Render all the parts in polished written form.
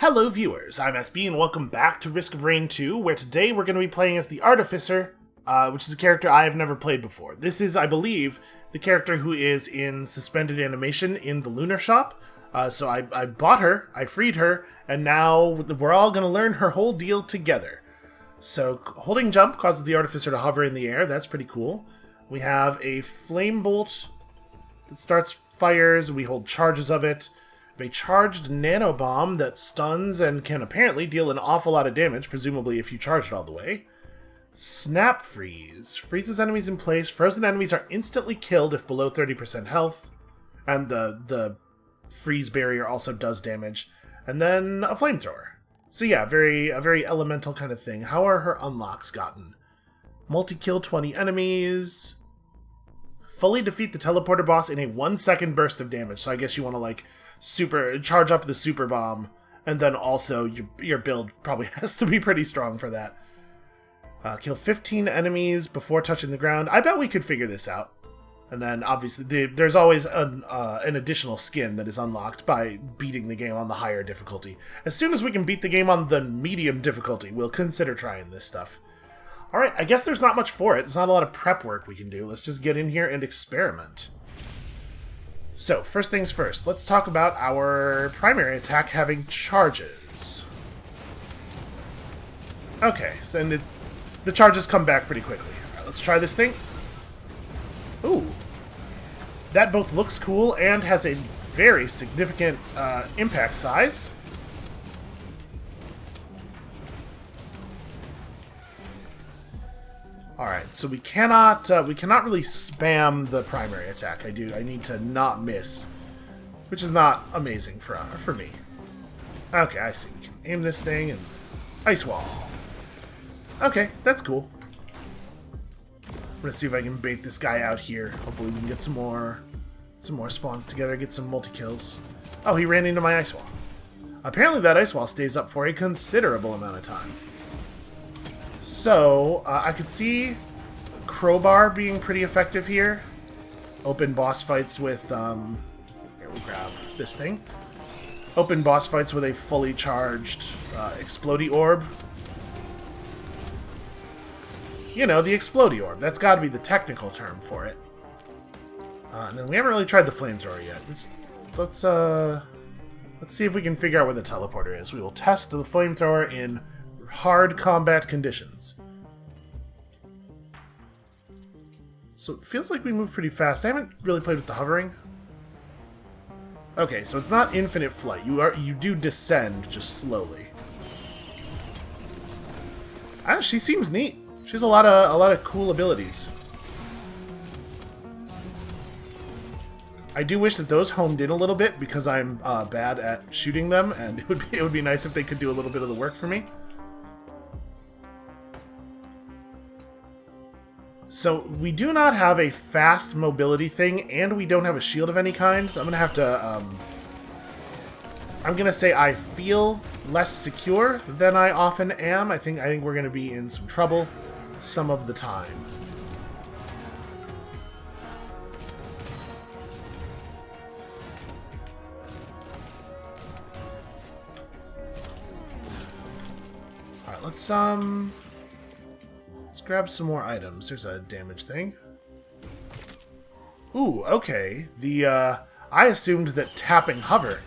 Hello viewers, I'm SB and welcome back to Risk of Rain 2, where today we're going to be playing as the Artificer, which is a character I have never played before. This is, I believe, the character who is in suspended animation in the Lunar Shop. So I bought her, I freed her, and now we're all going to learn her whole deal together. So holding jump causes the Artificer to hover in the air, that's pretty cool. We have a flame bolt that starts fires, we hold charges of it. A charged nanobomb that stuns and can apparently deal an awful lot of damage, presumably if you charge it all the way. Snap Freeze. Freezes enemies in place. Frozen enemies are instantly killed if below 30% health. And the freeze barrier also does damage. And then a flamethrower. So yeah, a very elemental kind of thing. How are her unlocks gotten? Multi-kill 20 enemies. Fully defeat the teleporter boss in a 1-second burst of damage. So I guess you want to charge up the super bomb, and then also your build probably has to be pretty strong for that. Kill 15 enemies before touching the ground. I bet we could figure this out. And then obviously there's always an additional skin that is unlocked by beating the game on the higher difficulty. As soon as we can beat the game on the medium difficulty, we'll consider trying this stuff. Alright, I guess there's not much for it. There's not a lot of prep work we can do. Let's just get in here and experiment. So, first things first, let's talk about our primary attack having charges. Okay, so the charges come back pretty quickly. Alright, let's try this thing. Ooh. That both looks cool and has a very significant impact size. Alright, so we cannot really spam the primary attack. I need to not miss, which is not amazing for me. Okay, I see. We can aim this thing and ice wall. Okay, that's cool. I'm gonna see if I can bait this guy out here. Hopefully we can get some more spawns together, get some multi-kills. Oh, he ran into my ice wall. Apparently that ice wall stays up for a considerable amount of time. So, I could see crowbar being pretty effective here. Open boss fights with, here, we'll grab this thing. Open boss fights with a fully charged, explodey orb. You know, the explodey orb. That's gotta be the technical term for it. And then we haven't really tried the flamethrower yet. Let's see if we can figure out where the teleporter is. We will test the flamethrower in hard combat conditions. So it feels like we move pretty fast. I haven't really played with the hovering. Okay, so it's not infinite flight. You do descend just slowly. She seems neat. She has a lot of cool abilities. I do wish that those homed in a little bit because I'm bad at shooting them, and it would be nice if they could do a little bit of the work for me. So, we do not have a fast mobility thing, and we don't have a shield of any kind, so I'm gonna have to, I'm gonna say I feel less secure than I often am. I think we're gonna be in some trouble some of the time. Alright, let's grab some more items. There's a damage thing. Ooh, okay. I assumed that tapping hover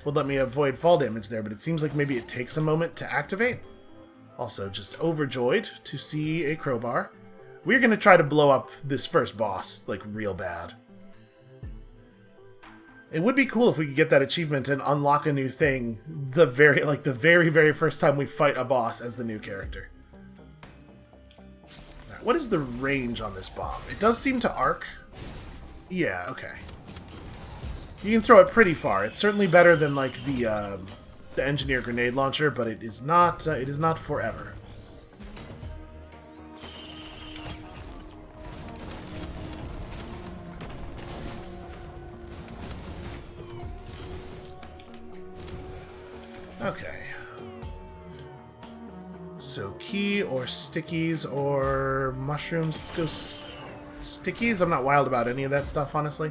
would let me avoid fall damage there, but it seems like maybe it takes a moment to activate. Also, just overjoyed to see a crowbar. We're gonna try to blow up this first boss, real bad. It would be cool if we could get that achievement and unlock a new thing the very first time we fight a boss as the new character. What is the range on this bomb? It does seem to arc. Yeah, okay. You can throw it pretty far. It's certainly better than the engineer grenade launcher, but it is not forever. Okay. So key or stickies or mushrooms. Let's go stickies. I'm not wild about any of that stuff, honestly.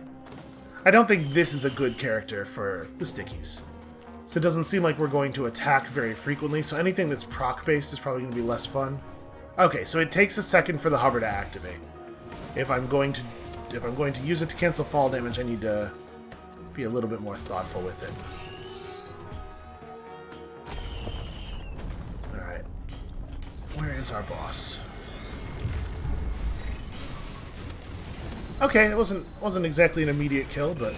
I don't think this is a good character for the stickies. So it doesn't seem like we're going to attack very frequently, so anything that's proc-based is probably going to be less fun. Okay, so it takes a second for the hover to activate. If I'm going to use it to cancel fall damage, I need to be a little bit more thoughtful with it. Alright. Where is our boss? Okay, it wasn't exactly an immediate kill, but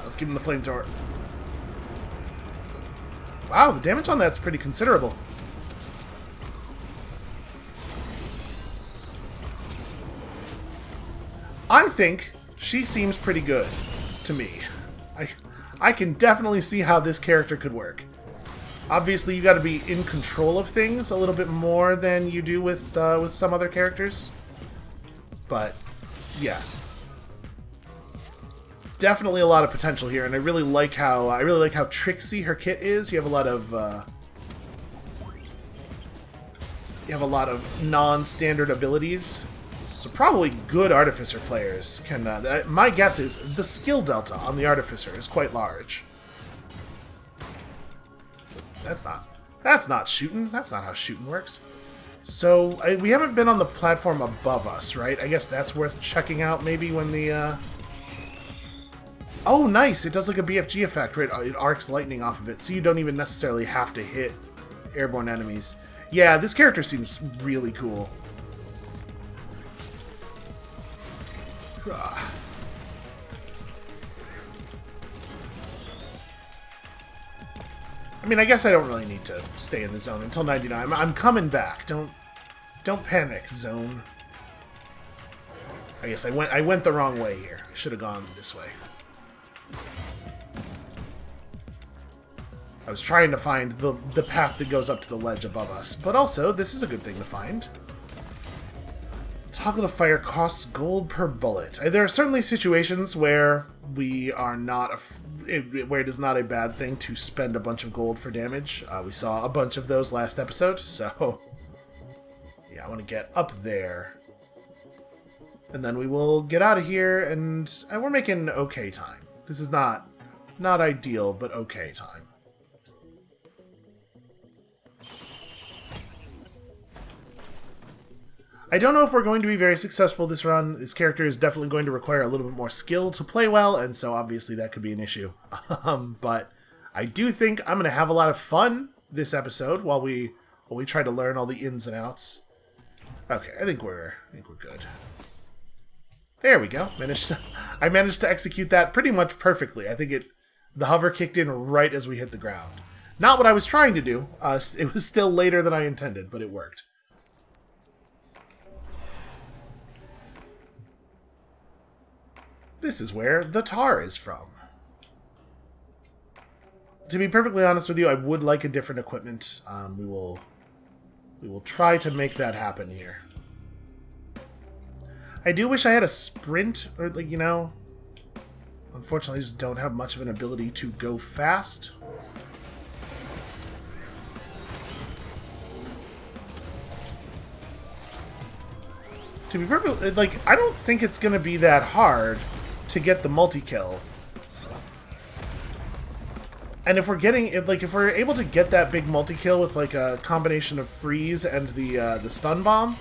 let's give him the flamethrower. Wow, the damage on that's pretty considerable. I think she seems pretty good to me. I can definitely see how this character could work. Obviously, you got to be in control of things a little bit more than you do with some other characters. But yeah, definitely a lot of potential here, and I really like how tricksy her kit is. You have a lot of non-standard abilities. So probably good Artificer players can... my guess is the skill delta on the Artificer is quite large. That's not shooting. That's not how shooting works. So, we haven't been on the platform above us, right? I guess that's worth checking out maybe when the... Oh, nice! It does like a BFG effect, right? It arcs lightning off of it, so you don't even necessarily have to hit airborne enemies. Yeah, this character seems really cool. I mean, I guess I don't really need to stay in the zone until 99. I'm coming back. Don't panic, zone. I guess I went the wrong way here. I should have gone this way. I was trying to find the path that goes up to the ledge above us, but also this is a good thing to find. Toggle to fire costs gold per bullet. There are certainly situations where we are not where it is not a bad thing to spend a bunch of gold for damage. We saw a bunch of those last episode, so yeah, I want to get up there, and then we will get out of here, and we're making okay time. This is not ideal, but okay time. I don't know if we're going to be very successful this run. This character is definitely going to require a little bit more skill to play well, and so obviously that could be an issue. But I do think I'm going to have a lot of fun this episode while we try to learn all the ins and outs. Okay, I think we're good. There we go. I managed to execute that pretty much perfectly. I think the hover kicked in right as we hit the ground. Not what I was trying to do. It was still later than I intended, but it worked. This is where the tar is from. To be perfectly honest with you, I would like a different equipment. We will try to make that happen here. I do wish I had a sprint, or like, you know, unfortunately I just don't have much of an ability to go fast. To be perfectly, like, I don't think it's gonna be that hard to get the multi-kill. And if we're able to get that big multi-kill with like a combination of freeze and the stun bomb,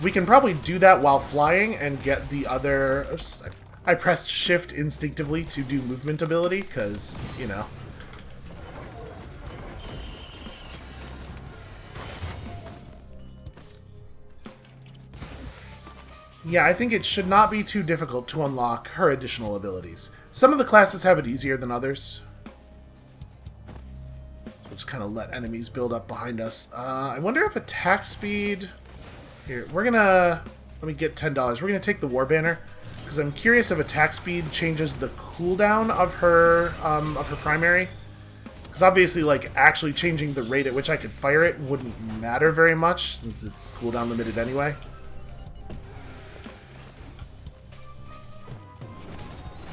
we can probably do that while flying and get the other... Oops, I pressed shift instinctively to do movement ability, because, you know. Yeah, I think it should not be too difficult to unlock her additional abilities. Some of the classes have it easier than others. So just kind of let enemies build up behind us. I wonder if attack speed... Here, we're gonna... Let me get $10. We're gonna take the War Banner, because I'm curious if attack speed changes the cooldown of her primary. Because obviously, like, actually changing the rate at which I could fire it wouldn't matter very much, since it's cooldown limited anyway.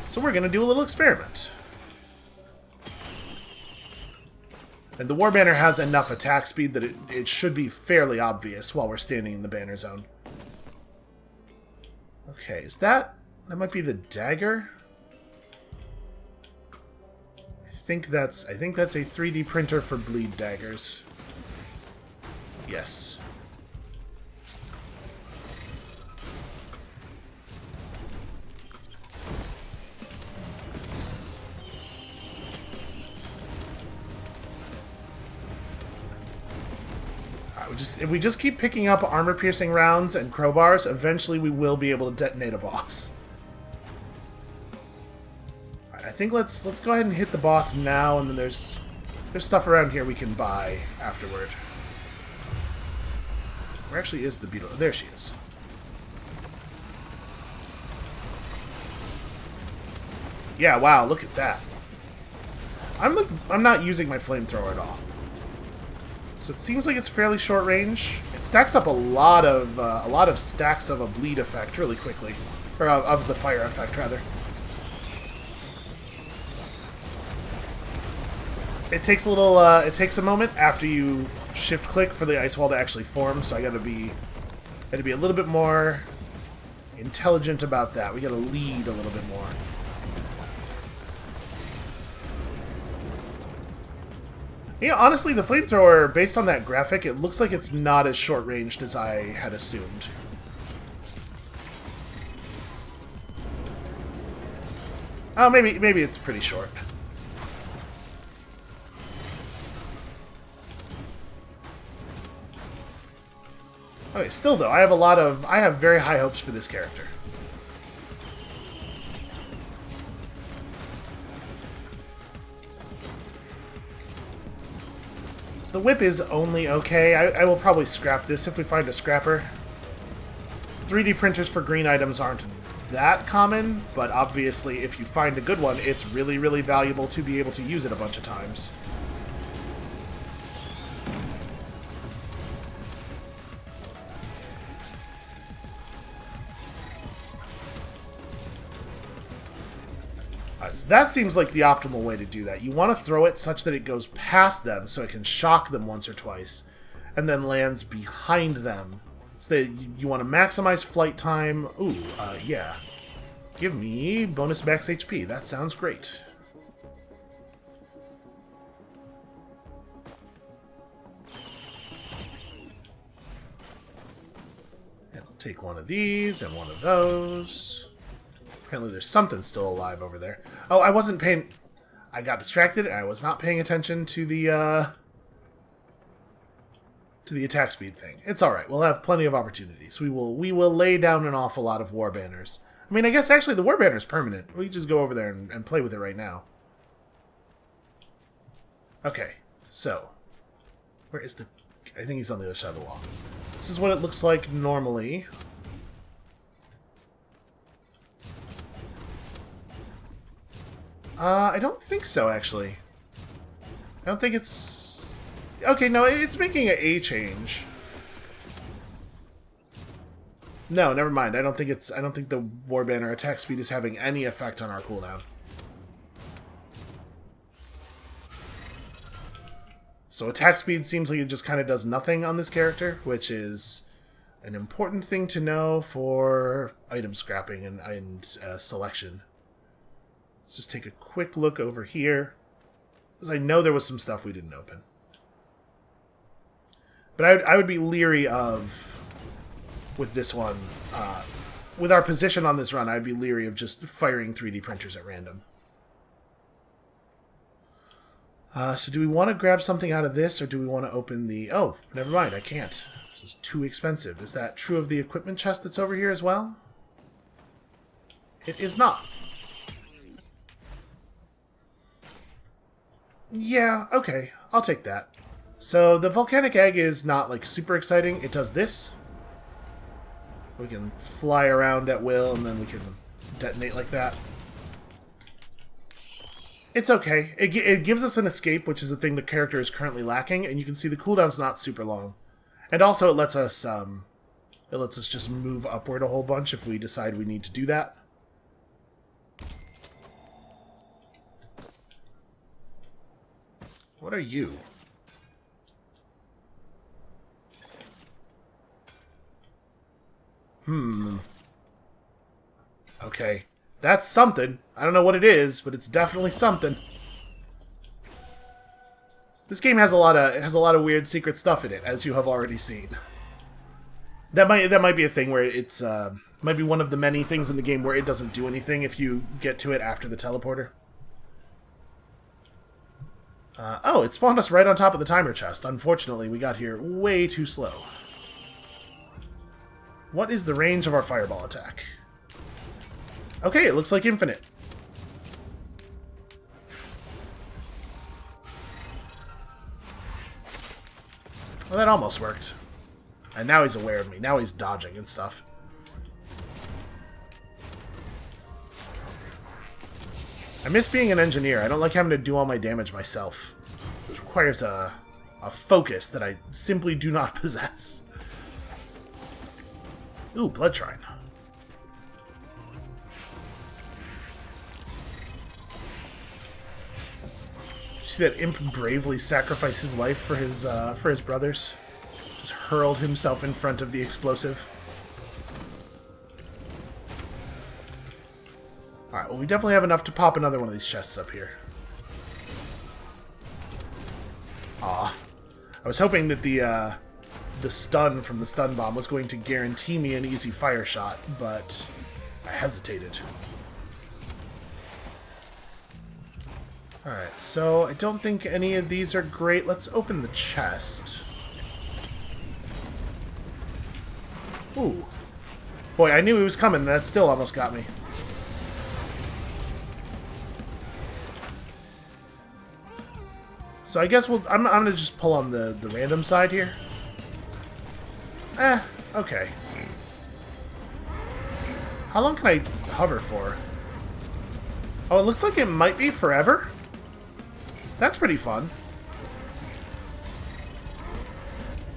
So we're going to do a little experiment. And the War Banner has enough attack speed that it should be fairly obvious while we're standing in the banner zone. Okay, is that... That might be the dagger? think that's a 3D printer for bleed daggers. Yes. If we just keep picking up armor-piercing rounds and crowbars, eventually we will be able to detonate a boss. Alright, I think let's go ahead and hit the boss now, and then there's stuff around here we can buy afterward. Where actually is the beetle? There she is. Yeah, wow, look at that. I'm not using my flamethrower at all. So it seems like it's fairly short range. It stacks up a lot of stacks of a bleed effect really quickly, or of the fire effect rather. It takes a moment after you shift click for the ice wall to actually form. So I gotta be a little bit more intelligent about that. We gotta lead a little bit more. Yeah, honestly, the flamethrower, based on that graphic, it looks like it's not as short-ranged as I had assumed. Oh, maybe it's pretty short. Okay, still though, I have very high hopes for this character. The whip is only okay. I will probably scrap this if we find a scrapper. 3D printers for green items aren't that common, but obviously if you find a good one, it's really, really valuable to be able to use it a bunch of times. So that seems like the optimal way to do that. You want to throw it such that it goes past them so it can shock them once or twice, and then lands behind them. So that you want to maximize flight time. Ooh, yeah. Give me bonus max HP. That sounds great. And I'll take one of these and one of those. Apparently there's something still alive over there. Oh, I wasn't paying... I got distracted, and I was not paying attention to the attack speed thing. It's alright. We'll have plenty of opportunities. We will lay down an awful lot of war banners. I mean, I guess actually the war banner is permanent. We can just go over there and play with it right now. Okay, so... Where is the... I think he's on the other side of the wall. This is what it looks like normally. I don't think so, actually. I don't think it's... Okay, no, it's making an A change. No, never mind. I don't think the Warbanner attack speed is having any effect on our cooldown. So attack speed seems like it just kind of does nothing on this character, which is an important thing to know for item scrapping and selection. Let's just take a quick look over here, because I know there was some stuff we didn't open. But I would be leery of, with this one, with our position on this run, I'd be leery of just firing 3D printers at random. So do we want to grab something out of this, or do we want to open the... Oh, never mind, I can't. This is too expensive. Is that true of the equipment chest that's over here as well? It is not. Yeah, okay. I'll take that. So the volcanic egg is not, like, super exciting. It does this. We can fly around at will, and then we can detonate like that. It's okay. It gives us an escape, which is a thing the character is currently lacking, and you can see the cooldown's not super long. And also it lets us just move upward a whole bunch if we decide we need to do that. What are you? Okay. That's something. I don't know what it is, but it's definitely something. This game has a lot of weird secret stuff in it, as you have already seen. That might be a thing where it's might be one of the many things in the game where it doesn't do anything if you get to it after the teleporter. Oh, it spawned us right on top of the timer chest. Unfortunately, we got here way too slow. What is the range of our fireball attack? Okay, it looks like infinite. Well, that almost worked. And now he's aware of me. Now he's dodging and stuff. I miss being an engineer. I don't like having to do all my damage myself. It requires a focus that I simply do not possess. Ooh, blood shrine. See that imp bravely sacrifice his life for his brothers? Just hurled himself in front of the explosive. Alright, well we definitely have enough to pop another one of these chests up here. Aw. I was hoping that the stun from the stun bomb was going to guarantee me an easy fire shot, but I hesitated. Alright, so I don't think any of these are great. Let's open the chest. Ooh. Boy, I knew he was coming, and that still almost got me. So I guess I'm gonna just pull on the random side here. Okay. How long can I hover for? Oh, it looks like it might be forever. That's pretty fun.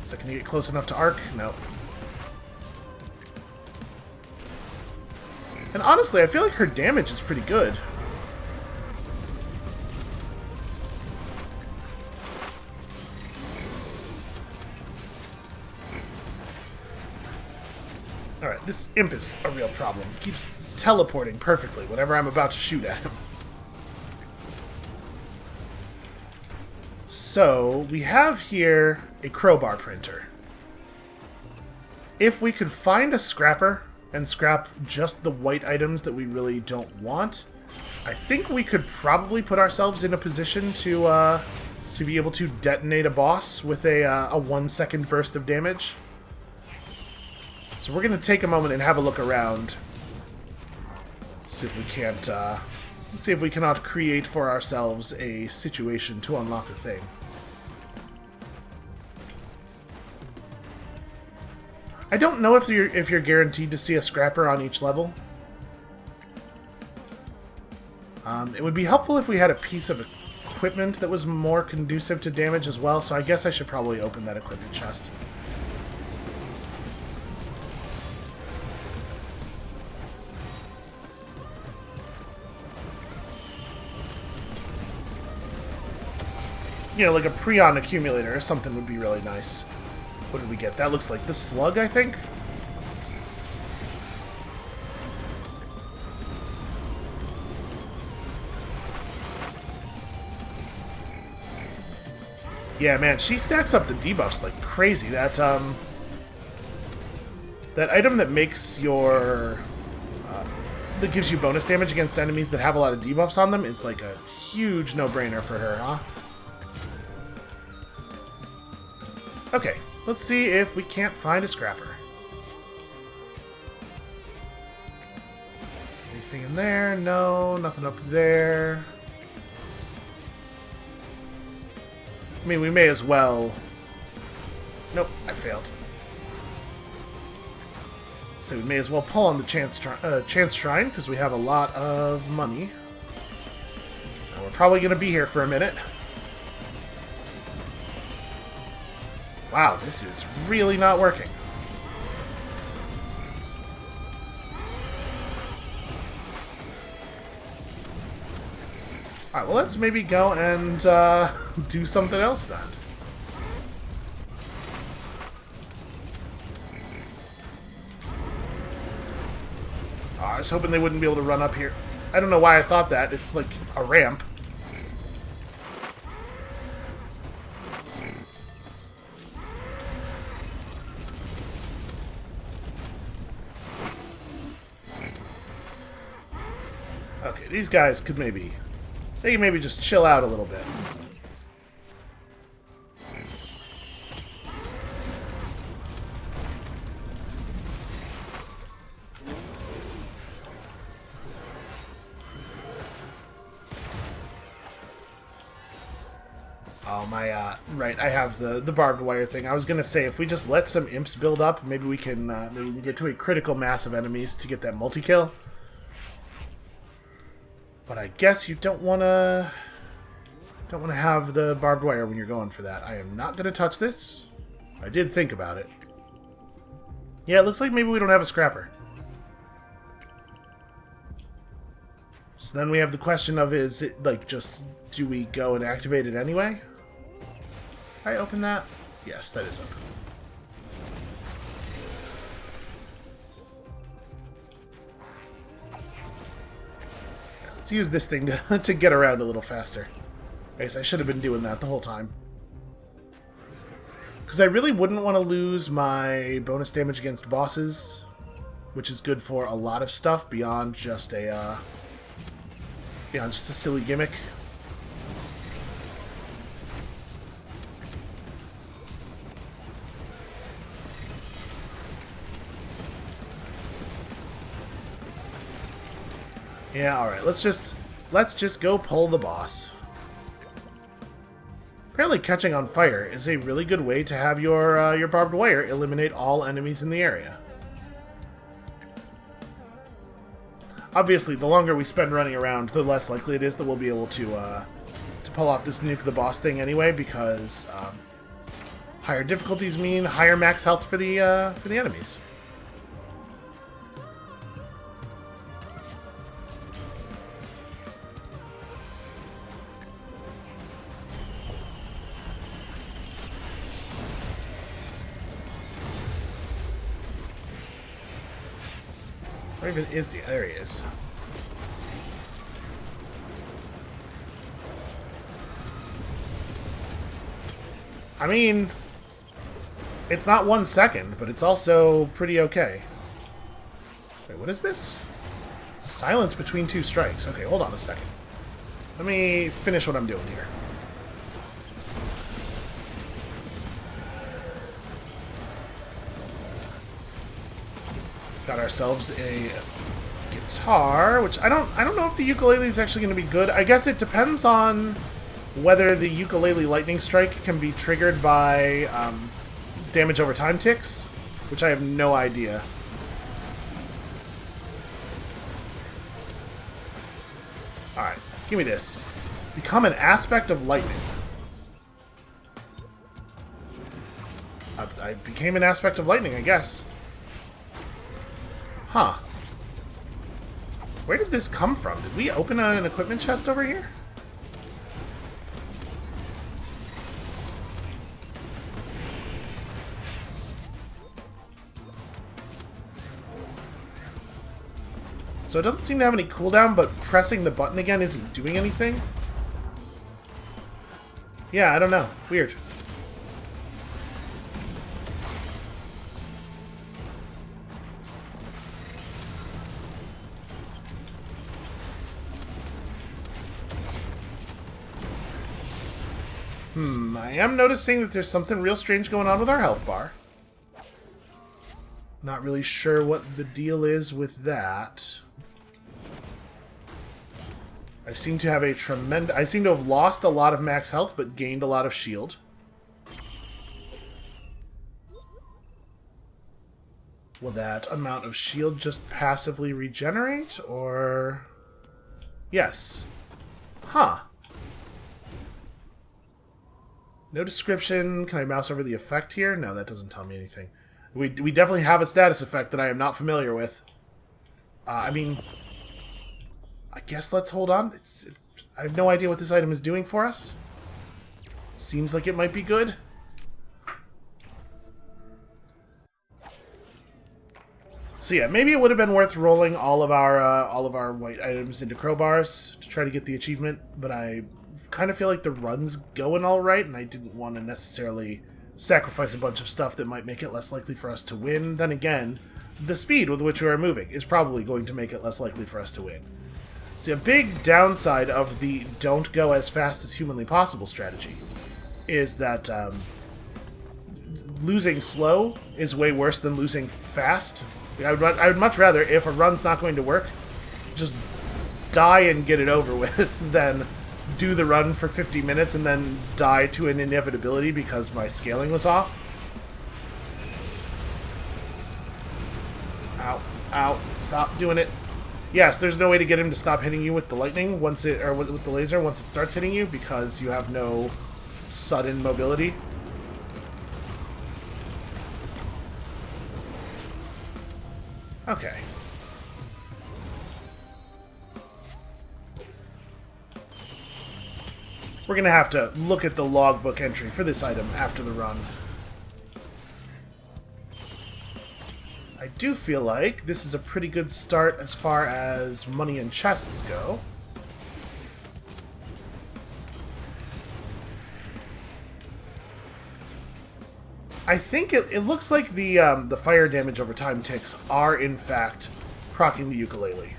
So can you get close enough to arc? No. And honestly, I feel like her damage is pretty good. Alright, this imp is a real problem. He keeps teleporting perfectly whenever I'm about to shoot at him. So, we have here a crowbar printer. If we could find a scrapper and scrap just the white items that we really don't want, I think we could probably put ourselves in a position to be able to detonate a boss with a 1 second burst of damage. So we're going to take a moment and have a look around. See if we can't, see if we cannot create for ourselves a situation to unlock a thing. I don't know if you're guaranteed to see a scrapper on each level. It would be helpful if we had a piece of equipment that was more conducive to damage as well, so I guess I should probably open that equipment chest. You know, like a Prion accumulator or something would be really nice. What did we get? That looks like the slug, I think? Yeah, man, she stacks up the debuffs like crazy. That item that makes your... that gives you bonus damage against enemies that have a lot of debuffs on them is like a huge no-brainer for her, huh? Okay, let's see if we can't find a scrapper. Anything in there? No, nothing up there. I mean, we may as well... Nope, I failed. So we may as well pull on the Chance Shrine, because we have a lot of money. And we're probably going to be here for a minute. Wow, this is really not working. Alright, well let's maybe go and do something else then. Oh, I was hoping they wouldn't be able to run up here. I don't know why I thought that. It's like a ramp. Okay, these guys could maybe... They can maybe just chill out a little bit. Oh, my, right, I have the barbed wire thing. I was gonna say, if we just let some imps build up, maybe we can get to a critical mass of enemies to get that multi-kill. But I guess you don't wanna have the barbed wire when you're going for that. I am not gonna touch this. I did think about it. Yeah, it looks like maybe we don't have a scrapper. So then we have the question of, is it, like, just, do we go and activate it anyway? I open that? Yes, that is open. Yeah, let's use this thing to get around a little faster. I guess I should have been doing that the whole time. Because I really wouldn't want to lose my bonus damage against bosses, which is good for a lot of stuff beyond just a silly gimmick. Yeah, alright, let's just go pull the boss. Apparently catching on fire is a really good way to have your barbed wire eliminate all enemies in the area. Obviously, the longer we spend running around, the less likely it is that we'll be able to pull off this nuke the boss thing anyway, because higher difficulties mean higher max health for the enemies. Where even is the... There he is. I mean, it's not 1 second, but it's also pretty okay. Wait, what is this? Silence between two strikes. Okay, hold on a second. Let me finish what I'm doing here. Got ourselves a guitar, which I don't know if the ukulele is actually going to be good. I guess it depends on whether the ukulele lightning strike can be triggered by damage over time ticks, which I have no idea. Alright, give me this. Become an aspect of lightning. I became an aspect of lightning, I guess. Huh. Where did this come from? Did we open an equipment chest over here? So it doesn't seem to have any cooldown, but pressing the button again isn't doing anything? Yeah, I don't know. Weird. I am noticing that there's something real strange going on with our health bar. Not really sure what the deal is with that. I seem to have I seem to have lost a lot of max health, but gained a lot of shield. Will that amount of shield just passively regenerate, or... Yes. Huh. No description. Can I mouse over the effect here? No, that doesn't tell me anything. We definitely have a status effect that I am not familiar with. I mean, I guess let's hold on. I have no idea what this item is doing for us. Seems like it might be good. So yeah, maybe it would have been worth rolling all of our white items into crowbars to try to get the achievement, but I kind of feel like the run's going all right, and I didn't want to necessarily sacrifice a bunch of stuff that might make it less likely for us to win. Then again, the speed with which we are moving is probably going to make it less likely for us to win. See, a big downside of the don't go as fast as humanly possible strategy is that losing slow is way worse than losing fast. I would much rather, if a run's not going to work, just die and get it over with than do the run for 50 minutes and then die to an inevitability because my scaling was off. Ow. Ow. Stop doing it. Yes, there's no way to get him to stop hitting you with the lightning once it, or with the laser once it starts hitting you because you have no sudden mobility. Okay. We're gonna have to look at the logbook entry for this item after the run. I do feel like this is a pretty good start as far as money and chests go. I think it looks like the fire damage over time ticks are in fact proccing the ukulele.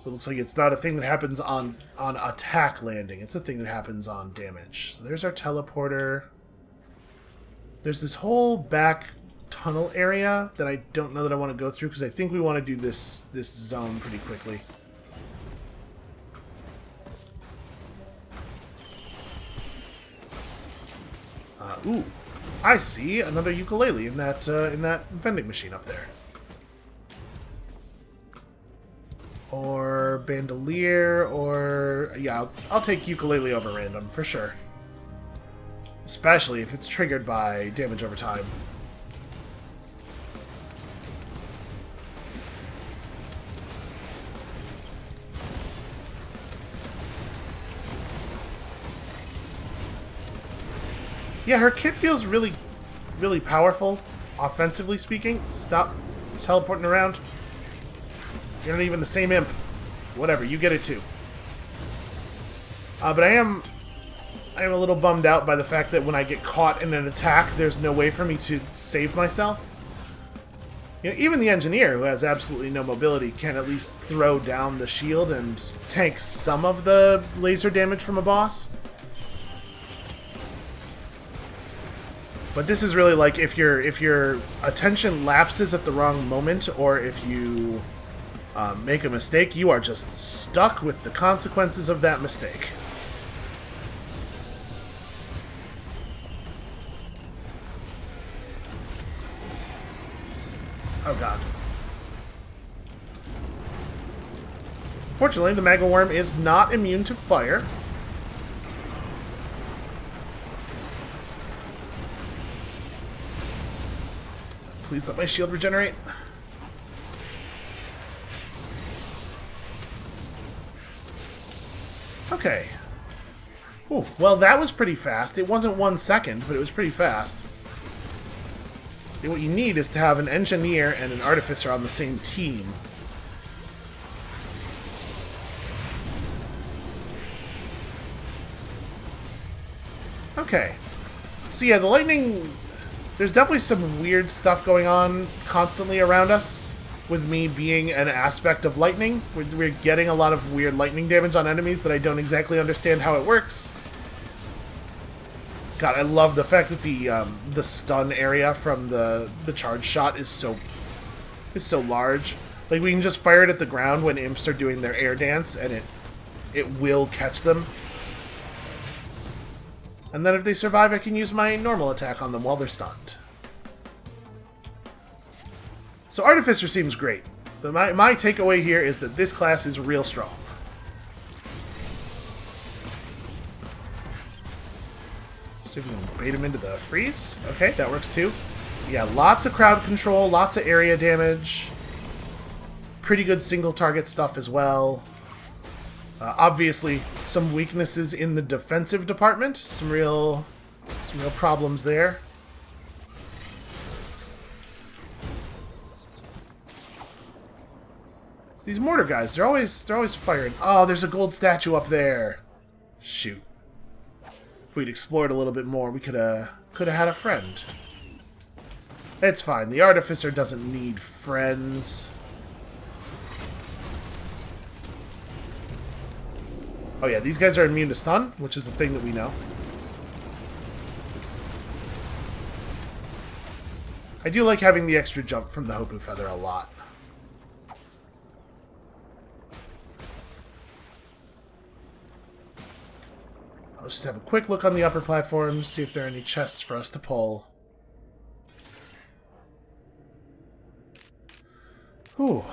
So it looks like it's not a thing that happens on attack landing. It's a thing that happens on damage. So there's our teleporter. There's this whole back tunnel area that I don't know that I want to go through because I think we want to do this zone pretty quickly. Ooh, I see another ukulele in that vending machine up there. Or bandolier, or yeah, I'll take ukulele over random for sure. Especially if it's triggered by damage over time. Yeah, her kit feels really, really powerful, offensively speaking. Stop teleporting around. You're not even the same imp. Whatever, you get it too. But I am a little bummed out by the fact that when I get caught in an attack, there's no way for me to save myself. You know, even the engineer, who has absolutely no mobility, can at least throw down the shield and tank some of the laser damage from a boss. But this is really like if your attention lapses at the wrong moment, or if you make a mistake, you are just stuck with the consequences of that mistake. Oh god. Fortunately, the Magma Worm is not immune to fire. Please let my shield regenerate. Okay. Ooh, well, that was pretty fast. It wasn't 1 second, but it was pretty fast. And what you need is to have an engineer and an artificer on the same team. Okay. So yeah, the lightning... There's definitely some weird stuff going on constantly around us, with me being an aspect of lightning. We're getting a lot of weird lightning damage on enemies that I don't exactly understand how it works. God, I love the fact that the stun area from the charge shot is so large. Like, we can just fire it at the ground when imps are doing their air dance, and it will catch them. And then if they survive, I can use my normal attack on them while they're stunned. So Artificer seems great, but my takeaway here is that this class is real strong. See if we can bait him into the freeze. Okay, that works too. Yeah, lots of crowd control, lots of area damage. Pretty good single target stuff as well. Obviously, some weaknesses in the defensive department. Some real problems there. So these mortar guys, they're always firing. Oh, there's a gold statue up there. Shoot. If we'd explored a little bit more, we could have had a friend. It's fine. The Artificer doesn't need friends. Oh yeah, these guys are immune to stun, which is a thing that we know. I do like having the extra jump from the Hopu Feather a lot. Let's just have a quick look on the upper platforms, see if there are any chests for us to pull. Whew.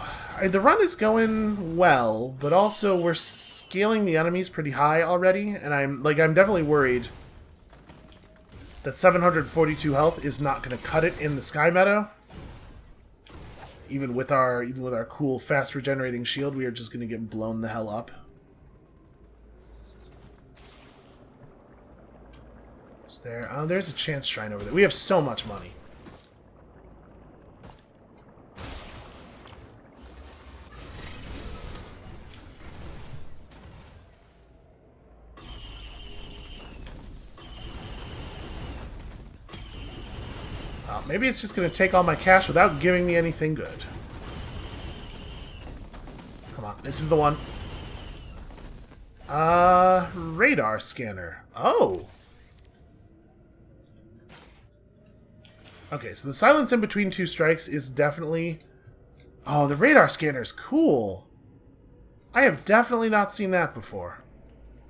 The run is going well, but also we're scaling the enemies pretty high already, and I'm definitely worried that 742 health is not going to cut it in the Sky Meadow. Even with our cool fast regenerating shield, we are just going to get blown the hell up. Is there? Oh, there's a chance shrine over there. We have so much money. Maybe it's just going to take all my cash without giving me anything good. Come on, this is the one. Radar scanner. Oh! Okay, so the silence in between two strikes is definitely... Oh, the radar scanner is cool! I have definitely not seen that before.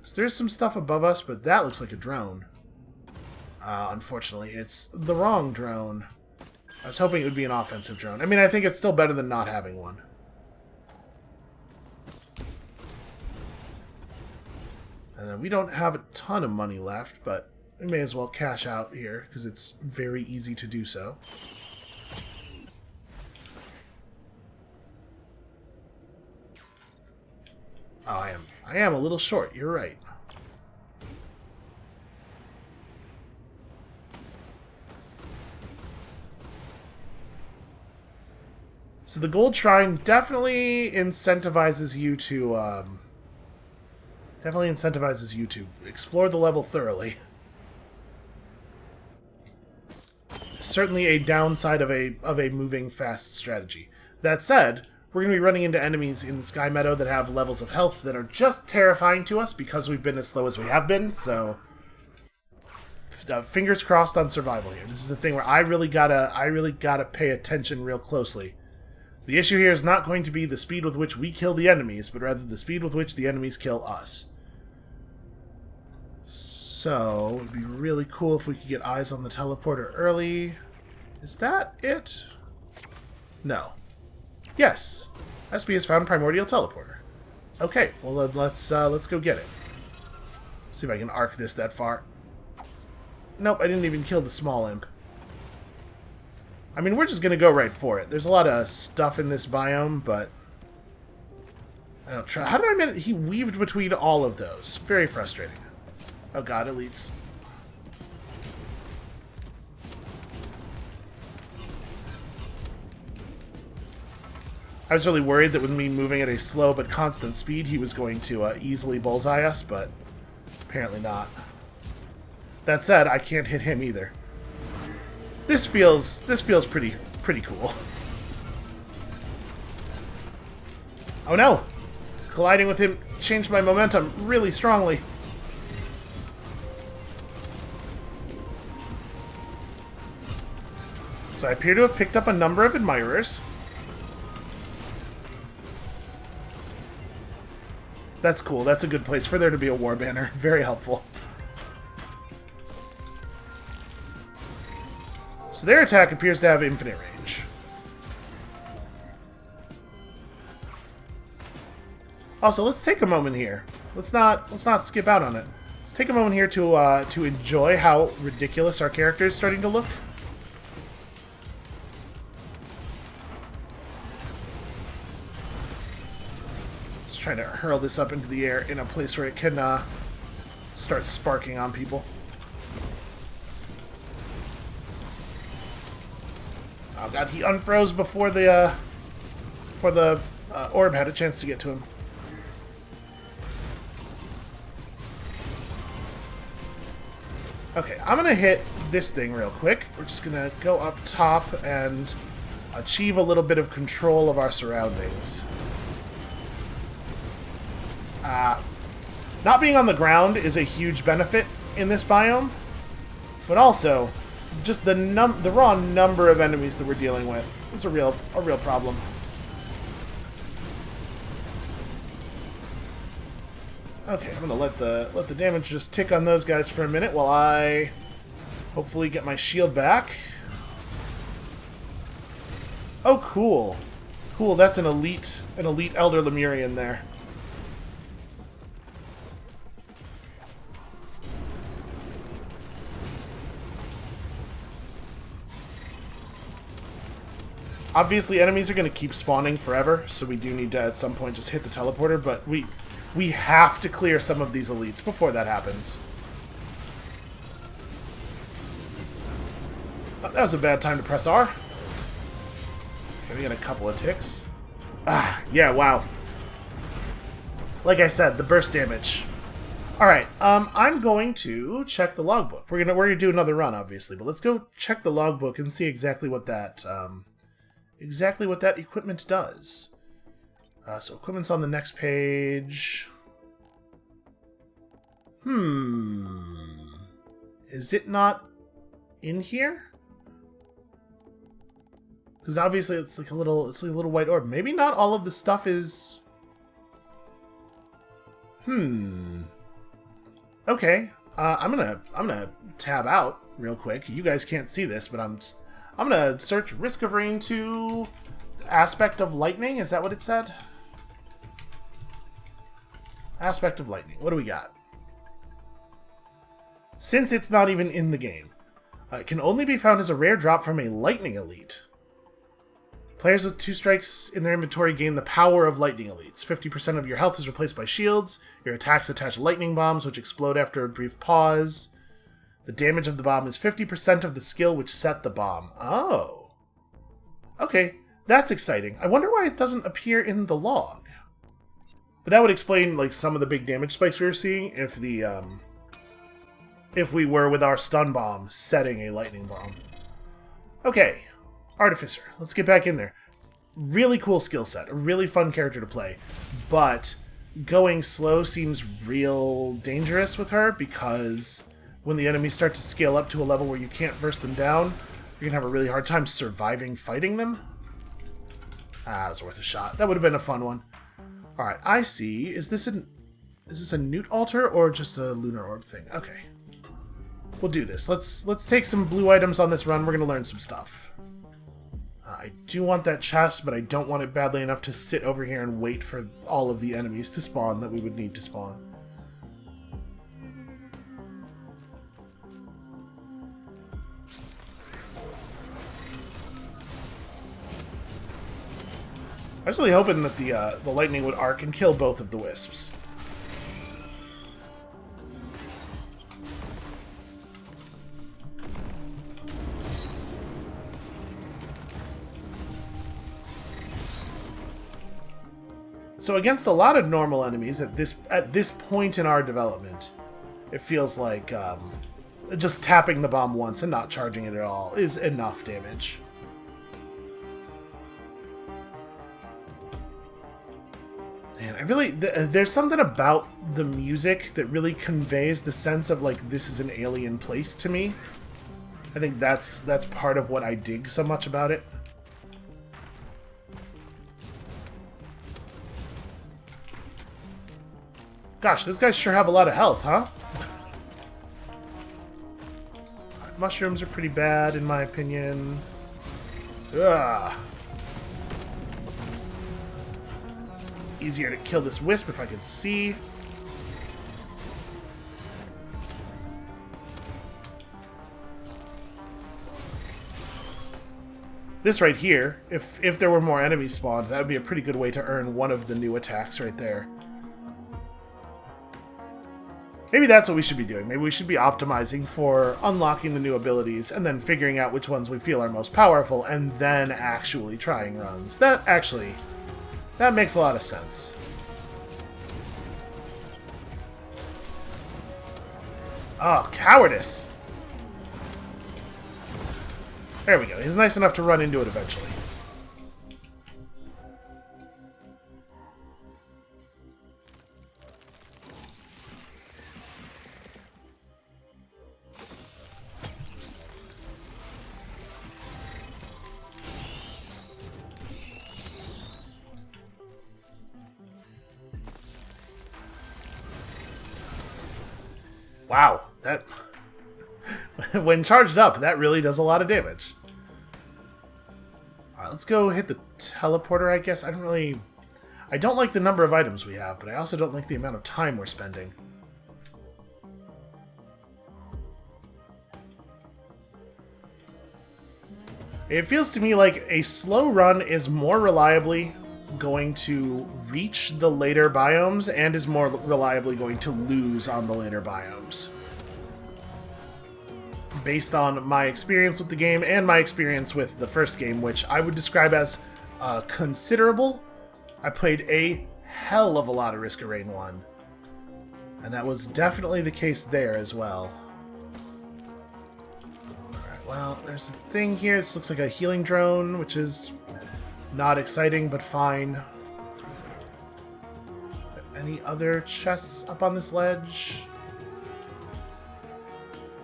So there's some stuff above us, but that looks like a drone. Unfortunately, it's the wrong drone. I was hoping it would be an offensive drone. I mean, I think it's still better than not having one. And then we don't have a ton of money left, but we may as well cash out here, because it's very easy to do so. Oh, I am a little short, you're right. So the gold shrine definitely incentivizes you to explore the level thoroughly. Certainly a downside of a moving fast strategy. That said, we're going to be running into enemies in the Sky Meadow that have levels of health that are just terrifying to us because we've been as slow as we have been, so fingers crossed on survival here. This is a thing where I really gotta pay attention real closely. The issue here is not going to be the speed with which we kill the enemies, but rather the speed with which the enemies kill us. So, it would be really cool if we could get eyes on the teleporter early. Is that it? No. Yes. SP has found primordial teleporter. Okay, well let's go get it. See if I can arc this that far. Nope, I didn't even kill the small imp. I mean, we're just going to go right for it. There's a lot of stuff in this biome, but I don't try. How did I manage? He weaved between all of those. Very frustrating. Oh god, elites. I was really worried that with me moving at a slow but constant speed, he was going to easily bullseye us, but apparently not. That said, I can't hit him either. This feels pretty cool. Oh no! Colliding with him changed my momentum really strongly. So I appear to have picked up a number of admirers. That's cool. That's a good place for there to be a war banner. Very helpful. So their attack appears to have infinite range. Also, let's take a moment here. Let's not skip out on it. Let's take a moment here to enjoy how ridiculous our character is starting to look. Just trying to hurl this up into the air in a place where it can start sparking on people. Oh god, he unfroze before the orb had a chance to get to him. Okay, I'm gonna hit this thing real quick. We're just gonna go up top and achieve a little bit of control of our surroundings. Not being on the ground is a huge benefit in this biome, but also just the raw number of enemies that we're dealing with is a real problem. Okay, I'm gonna let the damage just tick on those guys for a minute while I hopefully get my shield back. Oh, cool. Cool, that's an elite Elder Lemurian there. Obviously, enemies are going to keep spawning forever, so we do need to, at some point, just hit the teleporter, but we have to clear some of these elites before that happens. Oh, that was a bad time to press R. Okay, we got a couple of ticks. Ah, yeah, wow. Like I said, the burst damage. Alright, I'm going to check the logbook. We're gonna do another run, obviously, but let's go check the logbook and see exactly what that equipment does. So equipment's on the next page. Is it not in here? Because obviously it's like a little white orb. Maybe not all of the stuff is. Okay. I'm gonna tab out real quick. You guys can't see this, but I'm gonna search Risk of Rain 2 aspect of lightning. Is that what it said? Aspect of lightning. What do we got? Since it's not even in the game, it can only be found as a rare drop from a lightning elite. Players with 2 strikes in their inventory gain the power of lightning elites. 50% of your health is replaced by shields. Your attacks attach lightning bombs, which explode after a brief pause. The damage of the bomb is 50% of the skill which set the bomb. Oh. Okay, that's exciting. I wonder why it doesn't appear in the log. But that would explain like some of the big damage spikes we were seeing if we were with our stun bomb setting a lightning bomb. Okay, Artificer. Let's get back in there. Really cool skill set. A really fun character to play. But going slow seems real dangerous with her because when the enemies start to scale up to a level where you can't burst them down, you're going to have a really hard time surviving fighting them. Ah, it was worth a shot. That would have been a fun one. Alright, I see. Is this a newt altar or just a lunar orb thing? Okay. We'll do this. Let's take some blue items on this run. We're going to learn some stuff. I do want that chest, but I don't want it badly enough to sit over here and wait for all of the enemies to spawn that we would need to spawn. I was really hoping that the lightning would arc and kill both of the wisps. So against a lot of normal enemies at this point in our development, it feels like just tapping the bomb once and not charging it at all is enough damage. Man, there's something about the music that really conveys the sense of like this is an alien place to me. I think that's part of what I dig so much about it. Gosh, those guys sure have a lot of health, huh? Mushrooms are pretty bad, in my opinion. Ugh. Easier to kill this wisp if I could see. This right here, if there were more enemies spawned, that would be a pretty good way to earn one of the new attacks right there. Maybe that's what we should be doing. Maybe we should be optimizing for unlocking the new abilities and then figuring out which ones we feel are most powerful and then actually trying runs. That makes a lot of sense. Oh, cowardice! There we go. He's nice enough to run into it eventually. Wow, that... when charged up, that really does a lot of damage. Alright, let's go hit the teleporter, I guess. I don't like the number of items we have, but I also don't like the amount of time we're spending. It feels to me like a slow run is more reliably going to reach the later biomes and is more reliably going to lose on the later biomes. Based on my experience with the game and my experience with the first game, which I would describe as considerable. I played a hell of a lot of Risk of Rain 1. And that was definitely the case there as well. Alright, well, there's a thing here. This looks like a healing drone, which is not exciting, but fine. Any other chests up on this ledge?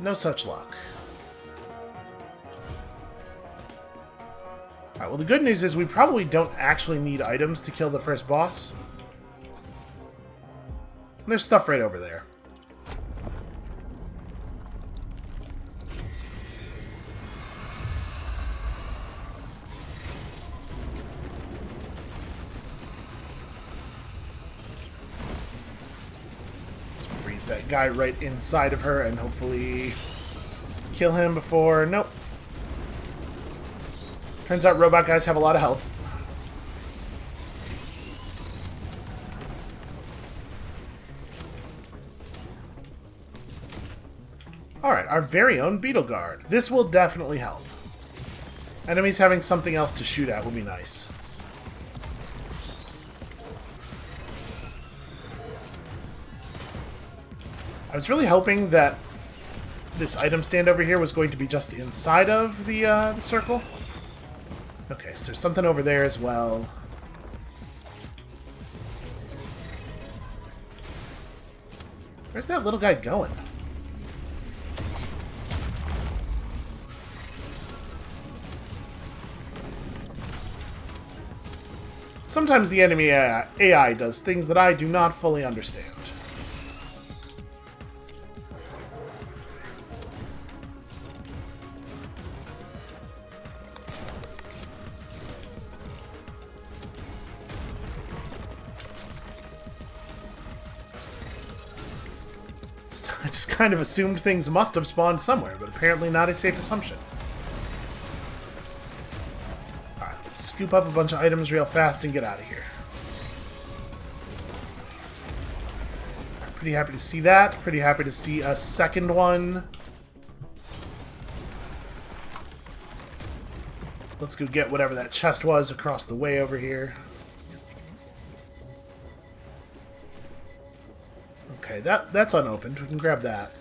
No such luck. Alright, well the good news is we probably don't actually need items to kill the first boss. And there's stuff right over there. Let's freeze that guy right inside of her and hopefully kill him before... Nope. Turns out robot guys have a lot of health. Alright, our very own Beetle Guard. This will definitely help. Enemies having something else to shoot at would be nice. I was really hoping that this item stand over here was going to be just inside of the circle. Okay, so there's something over there as well. Where's that little guy going? Sometimes the enemy AI does things that I do not fully understand. I just kind of assumed things must have spawned somewhere, but apparently not a safe assumption. Alright, let's scoop up a bunch of items real fast and get out of here. Pretty happy to see that. Pretty happy to see a second one. Let's go get whatever that chest was across the way over here. Okay, that's unopened. We can grab that.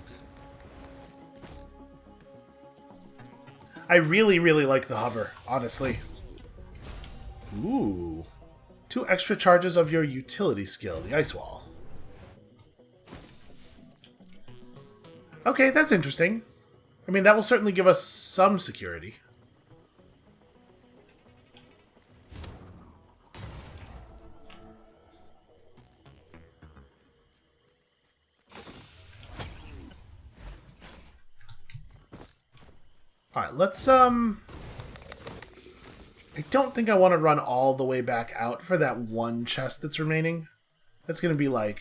I really, really like the hover, honestly. Ooh. 2 extra charges of your utility skill, the Ice Wall. Okay, that's interesting. I mean, that will certainly give us some security. Alright, let's, I don't think I want to run all the way back out for that one chest that's remaining. That's going to be, like,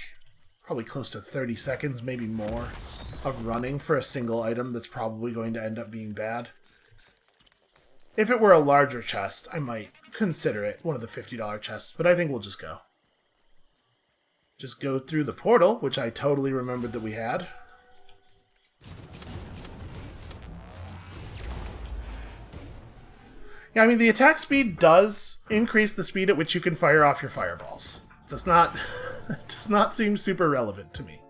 probably close to 30 seconds, maybe more, of running for a single item that's probably going to end up being bad. If it were a larger chest, I might consider it one of the $50 chests, but I think we'll just go. Just go through the portal, which I totally remembered that we had. Yeah, I mean, the attack speed does increase the speed at which you can fire off your fireballs. Does not seem super relevant to me.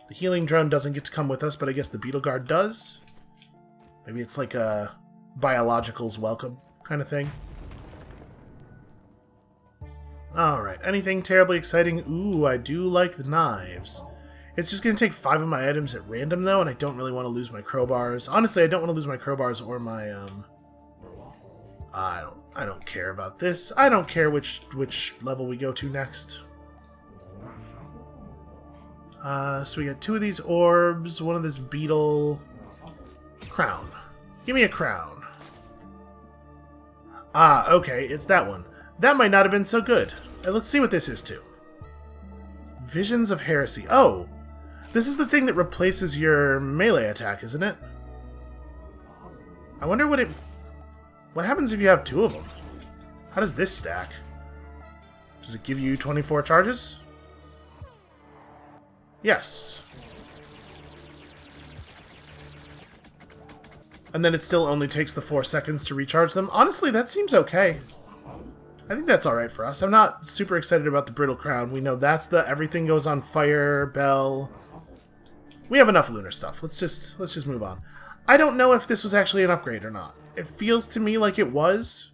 The healing drone doesn't get to come with us, but I guess the Beetle Guard does. Maybe it's like a biological's welcome kind of thing. Alright, anything terribly exciting? Ooh, I do like the knives. It's just going to take 5 of my items at random, though, and I don't really want to lose my crowbars. Honestly, I don't want to lose my crowbars or my, I don't care about this. I don't care which level we go to next. So we got 2 of these orbs, 1 of this beetle. Crown. Give me a crown. Ah, okay, it's that one. That might not have been so good. Let's see what this is too. Visions of Heresy. Oh! This is the thing that replaces your melee attack, isn't it? I wonder what happens if you have 2 of them? How does this stack? Does it give you 24 charges? Yes. And then it still only takes the 4 seconds to recharge them. Honestly, that seems okay. I think that's alright for us. I'm not super excited about the Brittle Crown. We know that's the everything goes on fire, bell. We have enough lunar stuff. Let's just move on. I don't know if this was actually an upgrade or not. It feels to me like it was.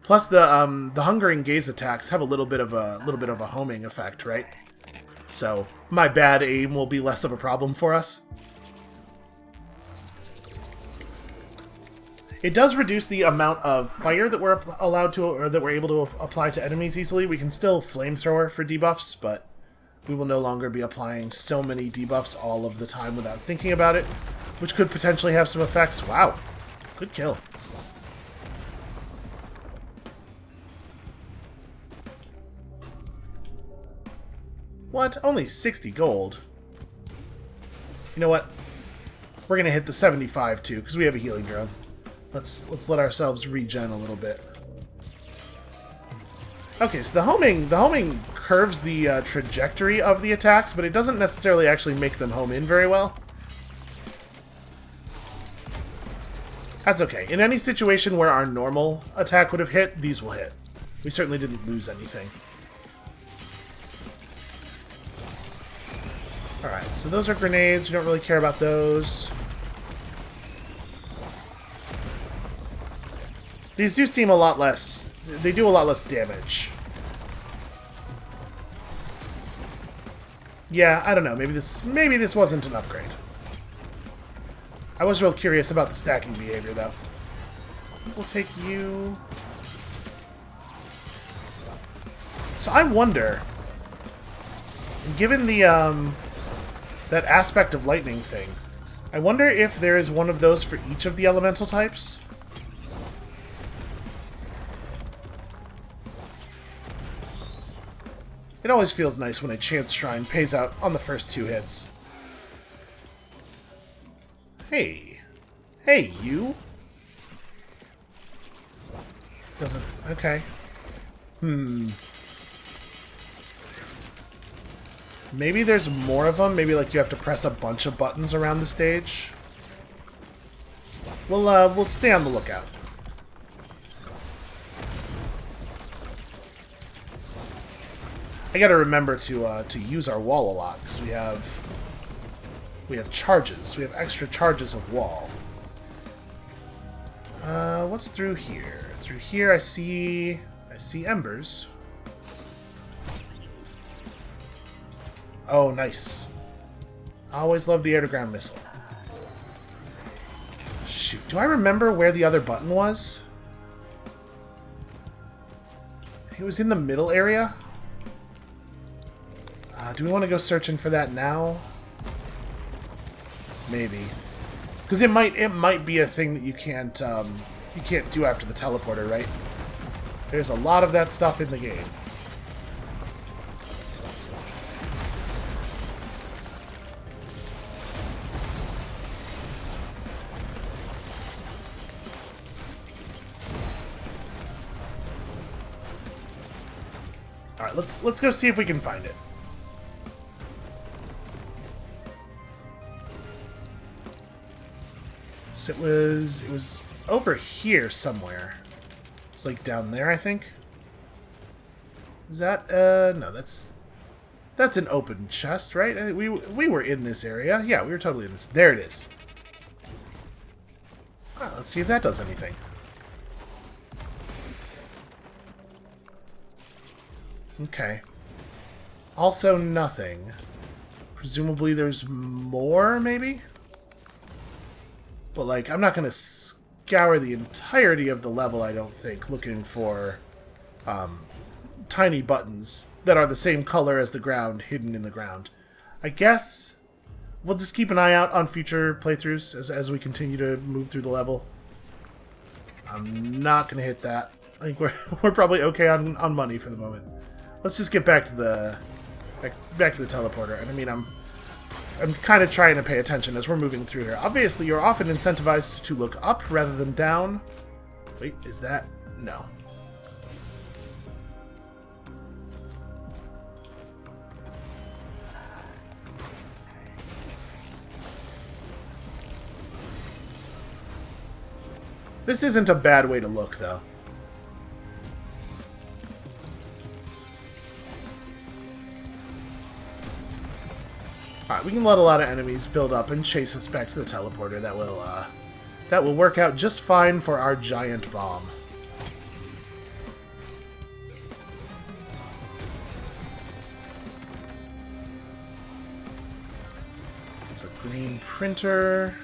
Plus the Hungering Gaze attacks have a little bit of a homing effect, right? So my bad aim will be less of a problem for us. It does reduce the amount of fire that we're allowed to, or that we're able to apply to enemies easily. We can still flamethrower for debuffs, but we will no longer be applying so many debuffs all of the time without thinking about it, which could potentially have some effects. Wow, good kill. What? Only 60 gold? You know what? We're gonna hit the 75 too, because we have a healing drone. Let's let ourselves regen a little bit. Okay, so the homing curves the trajectory of the attacks, but it doesn't necessarily actually make them home in very well. That's okay. In any situation where our normal attack would have hit, these will hit. We certainly didn't lose anything. Alright, so those are grenades. We don't really care about those. These do seem a lot less... They do a lot less damage. Yeah, I don't know. Maybe this wasn't an upgrade. I was real curious about the stacking behavior, though. We'll take you... So I wonder... Given the, that aspect of lightning thing, I wonder if there is one of those for each of the elemental types? It always feels nice when a chance shrine pays out on the first 2 hits. Hey. Hey, you. Doesn't... Okay. Maybe there's more of them. Maybe, like, you have to press a bunch of buttons around the stage. We'll stay on the lookout. I gotta remember to use our wall a lot, because we have charges. We have extra charges of wall. What's through here? Through here I see embers. Oh, nice. I always love the air-to-ground missile. Shoot, do I remember where the other button was? It was in the middle area? Do we want to go searching for that now? Maybe. Because it might be a thing that you can't do after the teleporter, right? There's a lot of that stuff in the game. Alright, let's go see if we can find it. So it was over here somewhere. It's like down there, I think. Is that no, that's an open chest, right? We were in this area. Yeah, we were totally in this. There it is. Alright, let's see if that does anything. Okay. Also nothing. Presumably there's more, maybe? But, like, I'm not going to scour the entirety of the level, I don't think, looking for tiny buttons that are the same color as the ground, hidden in the ground. I guess we'll just keep an eye out on future playthroughs as we continue to move through the level. I'm not going to hit that. I think we're probably okay on money for the moment. Let's just get back to the teleporter. And I mean, I'm kind of trying to pay attention as we're moving through here. Obviously, you're often incentivized to look up rather than down. Wait, is that? No. This isn't a bad way to look, though. Alright, we can let a lot of enemies build up and chase us back to the teleporter. That will work out just fine for our giant bomb. It's a green printer.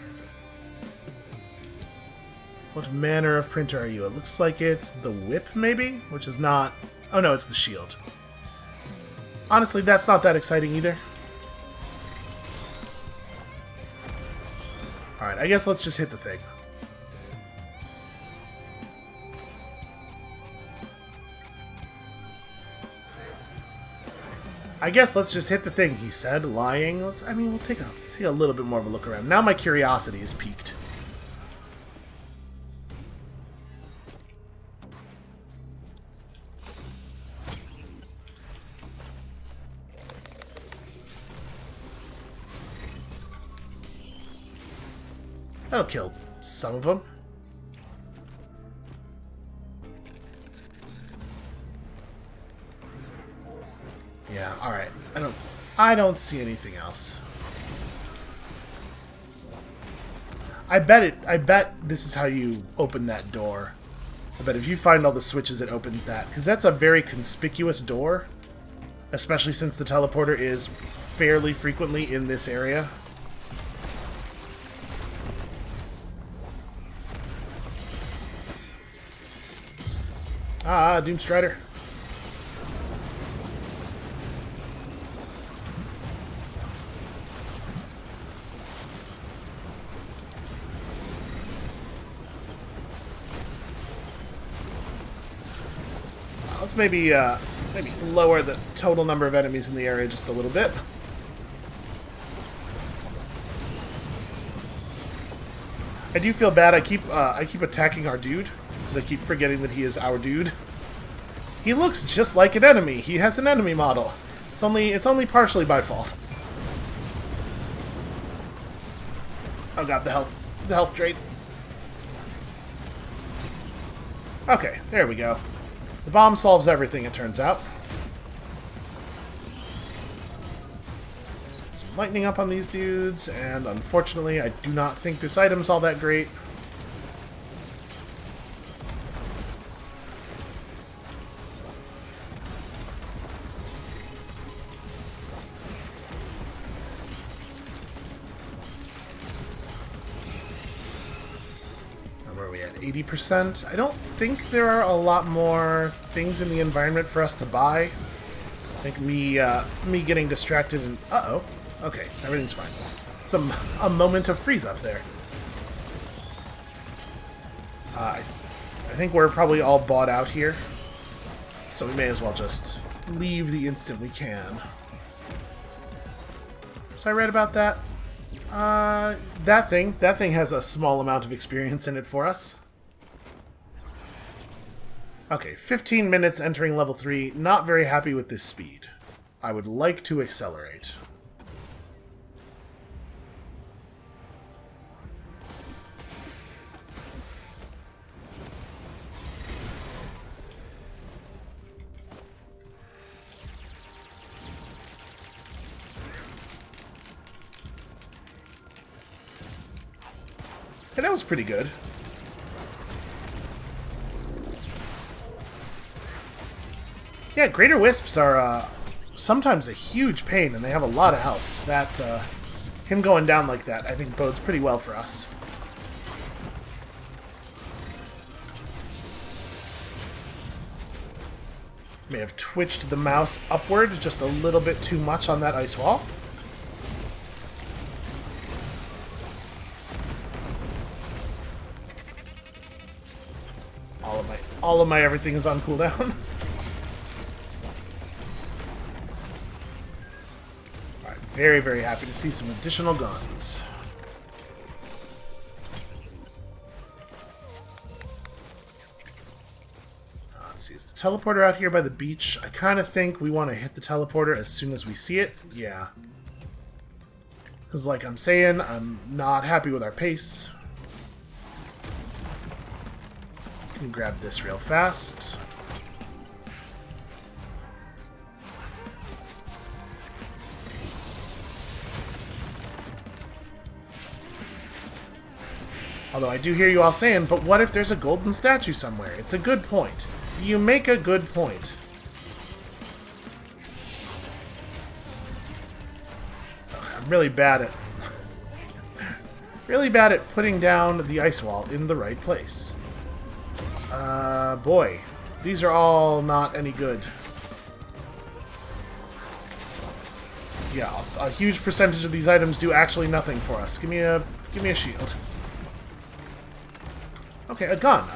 What manner of printer are you? It looks like it's the whip, maybe? Which is not... Oh no, it's the shield. Honestly, that's not that exciting either. Alright, I guess let's just hit the thing. I guess let's just hit the thing, he said, lying. We'll take a little bit more of a look around. Now my curiosity is piqued. That'll kill some of them. Yeah, alright. I don't see anything else. I bet this is how you open that door. I bet if you find all the switches it opens that, because that's a very conspicuous door, especially since the teleporter is fairly frequently in this area. Ah, Doomstrider. Let's maybe lower the total number of enemies in the area just a little bit. I do feel bad. I keep attacking our dude because I keep forgetting that he is our dude. He looks just like an enemy. He has an enemy model. It's only partially my fault. Oh god, the health drain. Okay, there we go. The bomb solves everything, it turns out. Set some lightning up on these dudes, and unfortunately, I do not think this item's all that great. Where are we at? 80%? I don't think there are a lot more things in the environment for us to buy. I think me getting distracted and... Uh-oh. Okay, everything's fine. A moment of freeze up there. I think we're probably all bought out here. So we may as well just leave the instant we can. Was I right about that? That thing has a small amount of experience in it for us. Okay, 15 minutes entering level 3. Not very happy with this speed. I would like to accelerate. And that was pretty good. Yeah, greater wisps are sometimes a huge pain, and they have a lot of health. So that him going down like that, I think, bodes pretty well for us. May have twitched the mouse upward just a little bit too much on that ice wall. all of my everything is on cooldown. Alright, very, very happy to see some additional guns. Let's see, is the teleporter out here by the beach? I kind of think we want to hit the teleporter as soon as we see it. Yeah. Because like I'm saying, I'm not happy with our pace. Can grab this real fast. Although I do hear you all saying, but what if there's a golden statue somewhere? It's a good point. You make a good point. Ugh, I'm really bad at putting down the ice wall in the right place. Boy, these are all not any good. Yeah, a huge percentage of these items do actually nothing for us. Give me a shield. Okay, a gun.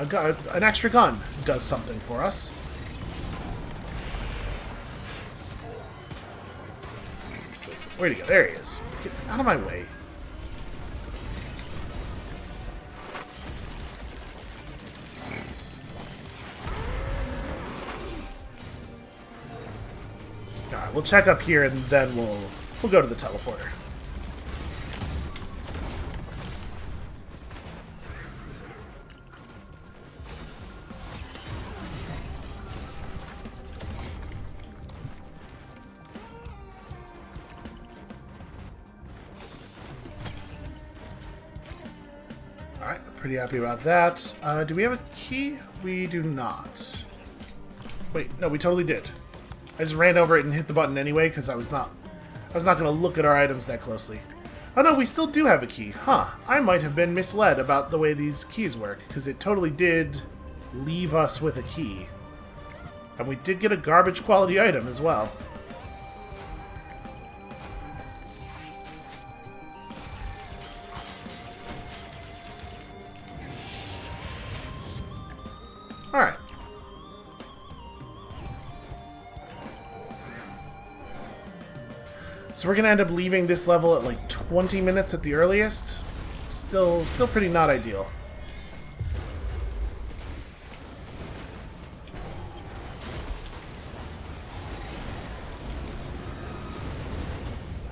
An extra gun does something for us. Where'd he go? There he is. Get out of my way. Alright, we'll check up here and then we'll go to the teleporter. Alright, pretty happy about that. Do we have a key? We do not. Wait, no, we totally did. I just ran over it and hit the button anyway because I was not going to look at our items that closely. Oh no, we still do have a key. Huh, I might have been misled about the way these keys work because it totally did leave us with a key. And we did get a garbage quality item as well. Alright. So we're gonna end up leaving this level at like 20 minutes at the earliest. Still pretty not ideal.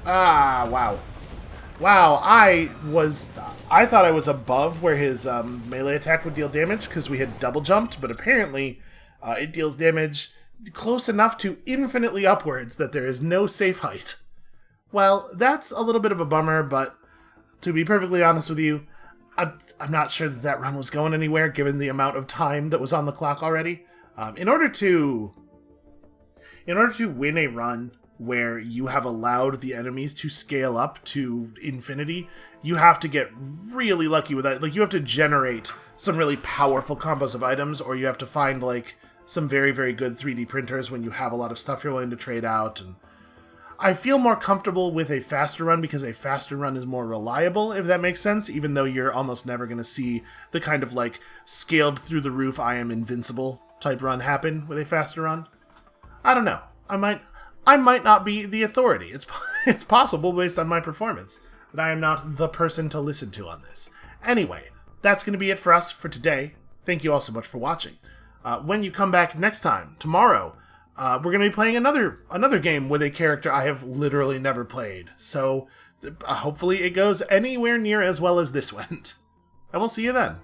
Ah, wow. Wow, I thought I was above where his melee attack would deal damage because we had double jumped, but apparently it deals damage close enough to infinitely upwards that there is no safe height. Well, that's a little bit of a bummer, but to be perfectly honest with you, I'm not sure that run was going anywhere given the amount of time that was on the clock already. In order to win a run where you have allowed the enemies to scale up to infinity, you have to get really lucky with that. Like, you have to generate some really powerful combos of items, or you have to find, like, some very, very good 3D printers when you have a lot of stuff you're willing to trade out. And I feel more comfortable with a faster run because a faster run is more reliable, if that makes sense, even though you're almost never going to see the kind of, like, scaled through the roof, I am invincible type run happen with a faster run. I don't know. I might not be the authority. It's possible based on my performance, but I am not the person to listen to on this. Anyway, that's going to be it for us for today. Thank you all so much for watching. When you come back next time, tomorrow, we're going to be playing another game with a character I have literally never played. So hopefully it goes anywhere near as well as this went. And we'll see you then.